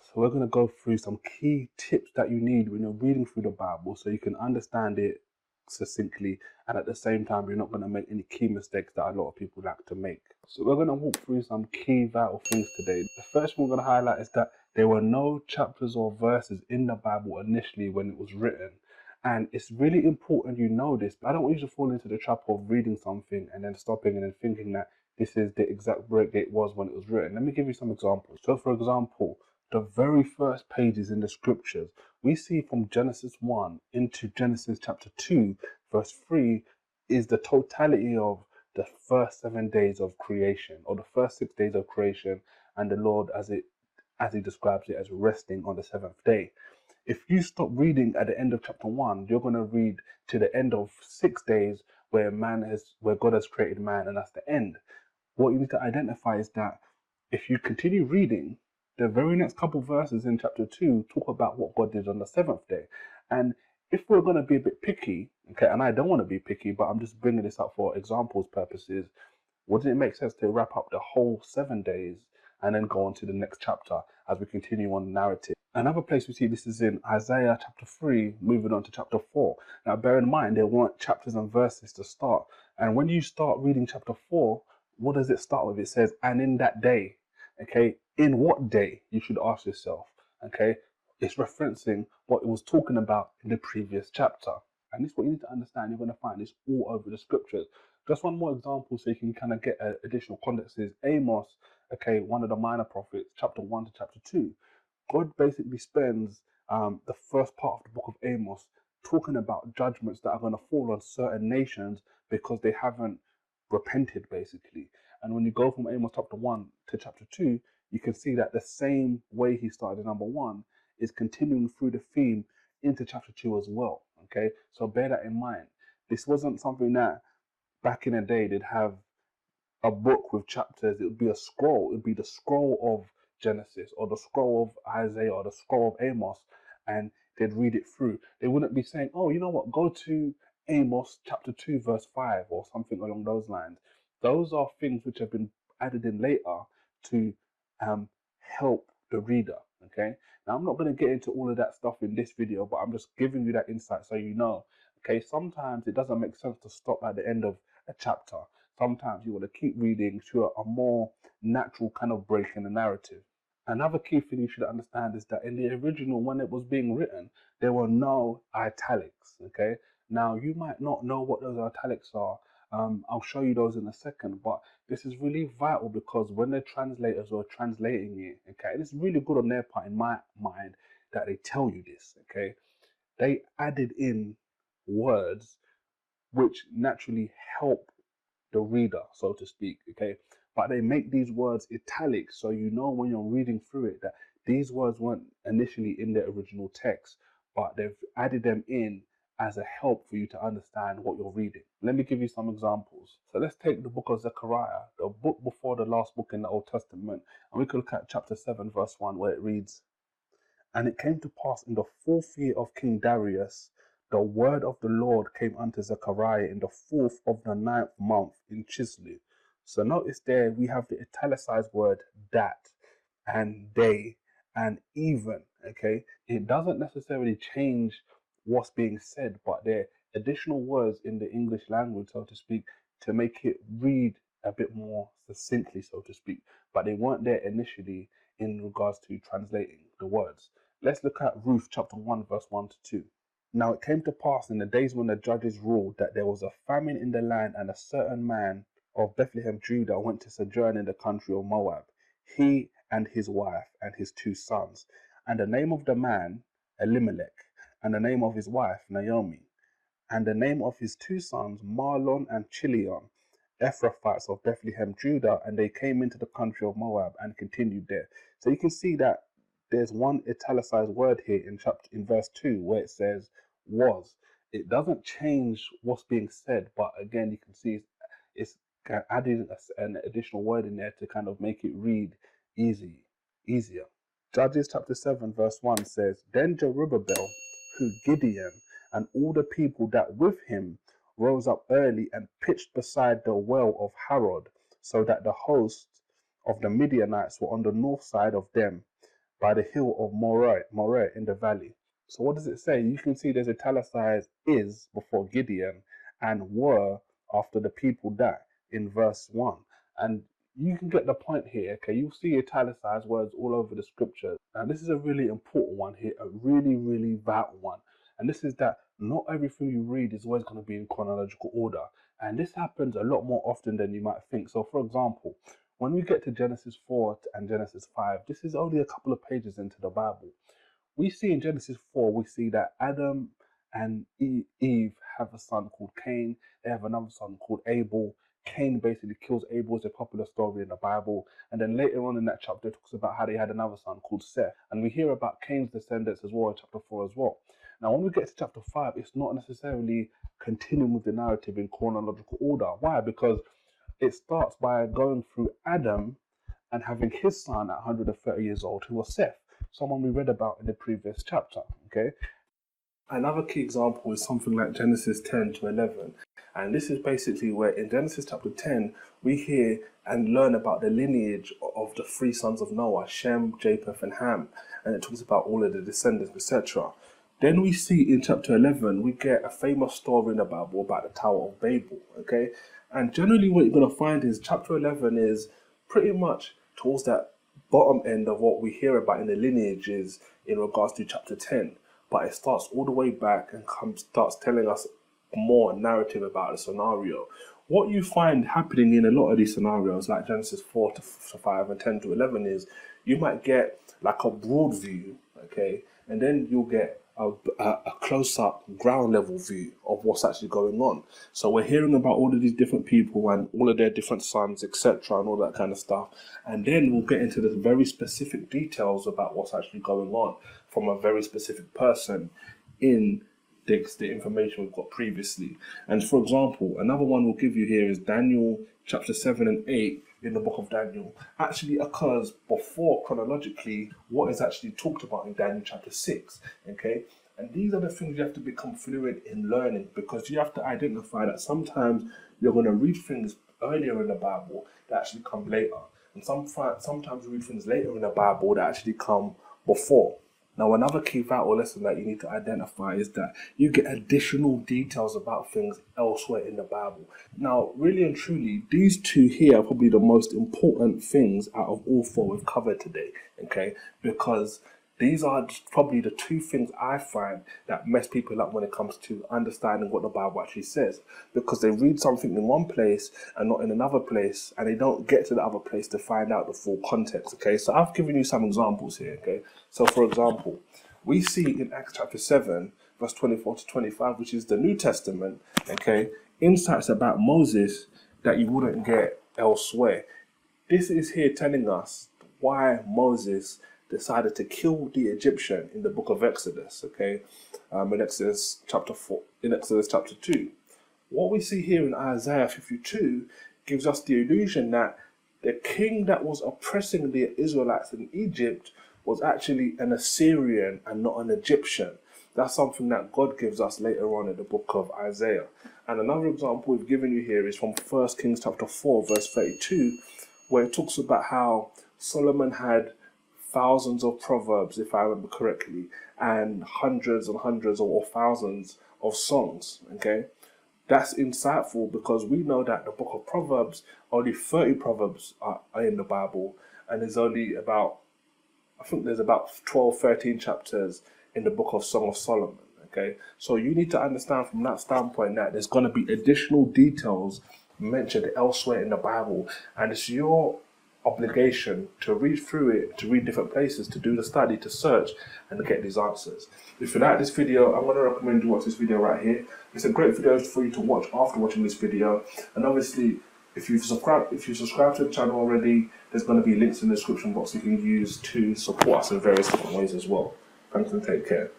So we're going to go through some key tips that you need when you're reading through the Bible so you can understand it succinctly, and at the same time you're not going to make any key mistakes that a lot of people like to make. So we're going to walk through some key vital things today. The first one we're going to highlight is that there were no chapters or verses in the Bible initially when it was written. And it's really important you know this, but I don't want you to fall into the trap of reading something and then stopping and then thinking that this is the exact break it was when it was written. Let me give you some examples. So for example, the very first pages in the scriptures, we see from Genesis 1 into Genesis chapter 2, verse 3, is the totality of the first 7 days of creation, or the first 6 days of creation, and the Lord as he describes it as resting on the seventh day. If you stop reading at the end of chapter 1, you're going to read to the end of 6 days where God has created man, and that's the end. What you need to identify is that if you continue reading, the very next couple verses in chapter 2 talk about what God did on the seventh day. And if we're going to be a bit picky, okay, and I don't want to be picky, but I'm just bringing this up for examples purposes, wouldn't it make sense to wrap up the whole 7 days and then go on to the next chapter as we continue on the narrative? Another place we see this is in Isaiah chapter 3, moving on to chapter 4. Now, bear in mind, there weren't chapters and verses to start. And when you start reading chapter 4, what does it start with? It says, and in that day. Okay, in what day, you should ask yourself. Okay, it's referencing what it was talking about in the previous chapter. And this is what you need to understand. You're going to find this all over the scriptures. Just one more example so you can kind of get additional context is Amos, okay, one of the minor prophets, chapter 1 to chapter 2. God basically spends the first part of the book of Amos talking about judgments that are going to fall on certain nations because they haven't repented, basically. And when you go from Amos chapter 1 to chapter 2, you can see that the same way he started in number 1 is continuing through the theme into chapter 2 as well. Okay, so bear that in mind. This wasn't something that back in the day they'd have a book with chapters. It would be a scroll. It would be the scroll of Genesis or the scroll of Isaiah or the scroll of Amos, and they'd read it through. They wouldn't be saying, oh, you know what, go to Amos chapter 2 verse 5 or something along those lines. Those are things which have been added in later to help the reader. Okay, now I'm not going to get into all of that stuff in this video, but I'm just giving you that insight so you know. Okay, sometimes it doesn't make sense to stop at the end of a chapter. Sometimes you want to keep reading to a more natural kind of break in the narrative. Another key thing you should understand is that in the original, when it was being written, there were no italics. Okay, now you might not know what those italics are. I'll show you those in a second, but this is really vital because when the translators are translating it, okay, and it's really good on their part, in my mind, that they tell you this. Okay, they added in words which naturally help the reader, so to speak, okay? But they make these words italic, so you know when you're reading through it that these words weren't initially in the original text, but they've added them in as a help for you to understand what you're reading. Let me give you some examples. So let's take the book of Zechariah, the book before the last book in the Old Testament, and we could look at chapter 7, verse 1, where it reads, and it came to pass in the 4th year of King Darius, the word of the Lord came unto Zechariah in the 4th of the 9th month in Chislev. So notice there we have the italicized word that and day and even. Okay, it doesn't necessarily change what's being said, but there are additional words in the English language, so to speak, to make it read a bit more succinctly, so to speak. But they weren't there initially in regards to translating the words. Let's look at Ruth chapter 1, verse 1 to 2. Now it came to pass in the days when the judges ruled that there was a famine in the land, and a certain man of Bethlehem, Judah, went to sojourn in the country of Moab, he and his wife and his 2 sons. And the name of the man, Elimelech, and the name of his wife, Naomi, and the name of his 2 sons, Mahlon and Chilion, Ephrathites of Bethlehem, Judah, and they came into the country of Moab and continued there. So you can see that there's one italicized word here in verse 2 where it says was. It doesn't change what's being said, but again, you can see it's adding an additional word in there to kind of make it read easier. Judges chapter 7 verse 1 says, then Jerubbaal, who Gideon, and all the people that with him rose up early and pitched beside the well of Harod, so that the host of the Midianites were on the north side of them. by the hill of Moreh in the valley. So what does it say? You can see there's italicized is before Gideon and were after the people that in verse 1. And you can get the point here, okay? You'll see italicized words all over the scriptures. And this is a really important one here, a really, really vital one. And this is that not everything you read is always going to be in chronological order. And this happens a lot more often than you might think. So, for example, when we get to Genesis 4 and Genesis 5, this is only a couple of pages into the Bible. We see in Genesis 4, we see that Adam and Eve have a son called Cain. They have another son called Abel. Cain basically kills Abel. It's a popular story in the Bible. And then later on in that chapter, it talks about how they had another son called Seth. And we hear about Cain's descendants as well in chapter 4 as well. Now, when we get to chapter 5, it's not necessarily continuing with the narrative in chronological order. Why? Because it starts by going through Adam and having his son at 130 years old, who was Seth, someone we read about in the previous chapter. Okay. Another key example is something like Genesis 10 to 11. And this is basically where in Genesis chapter 10, we hear and learn about the lineage of the three sons of Noah, Shem, Japheth, and Ham. And it talks about all of the descendants, etc. Then we see in chapter 11, we get a famous story in the Bible about the Tower of Babel. Okay. And generally what you're going to find is chapter 11 is pretty much towards that bottom end of what we hear about in the lineages in regards to chapter 10. But it starts all the way back and starts telling us more narrative about the scenario. What you find happening in a lot of these scenarios, like Genesis 4 to 5 and 10 to 11, is you might get like a broad view, okay, and then you'll get a close-up ground level view of what's actually going on. So we're hearing about all of these different people and all of their different sons, etc., and all that kind of stuff. And then we'll get into the very specific details about what's actually going on from a very specific person in the information we've got previously. And for example, another one we'll give you here is Daniel chapter 7 and 8 in the book of Daniel actually occurs before chronologically what is actually talked about in Daniel chapter 6. Okay, and these are the things you have to become fluent in learning, because you have to identify that sometimes you're going to read things earlier in the Bible that actually come later, and sometimes you read things later in the Bible that actually come before. Now, another key vital lesson that you need to identify is that you get additional details about things elsewhere in the Bible. Now, really and truly, these two here are probably the most important things out of all four we've covered today, okay? Because these are probably the two things I find that mess people up when it comes to understanding what the Bible actually says. Because they read something in one place and not in another place, and they don't get to the other place to find out the full context, okay? So I've given you some examples here, okay? So for example, we see in Acts chapter 7, verse 24 to 25, which is the New Testament, okay, insights about Moses that you wouldn't get elsewhere. This is here telling us why Moses decided to kill the Egyptian in the book of Exodus, okay, in Exodus chapter 4, in Exodus chapter 2. What we see here in Isaiah 52 gives us the illusion that the king that was oppressing the Israelites in Egypt was actually an Assyrian and not an Egyptian. That's something that God gives us later on in the book of Isaiah. And another example we've given you here is from 1 Kings chapter 4, verse 32, where it talks about how Solomon had thousands of proverbs, if I remember correctly, and hundreds or thousands of songs, okay? That's insightful because we know that the book of Proverbs, only 30 proverbs are in the Bible, and there's only about, I think there's about 12, 13 chapters in the book of Song of Solomon, okay? So you need to understand from that standpoint that there's going to be additional details mentioned elsewhere in the Bible, and it's your obligation to read through it, to read different places, to do the study, to search and to get these answers. If you like this video, I'm going to recommend you watch this video right here. It's a great video for you to watch after watching this video. And obviously, if you've subscribed to the channel already, there's going to be links in the description box you can use to support us in various different ways as well. Thanks and take care.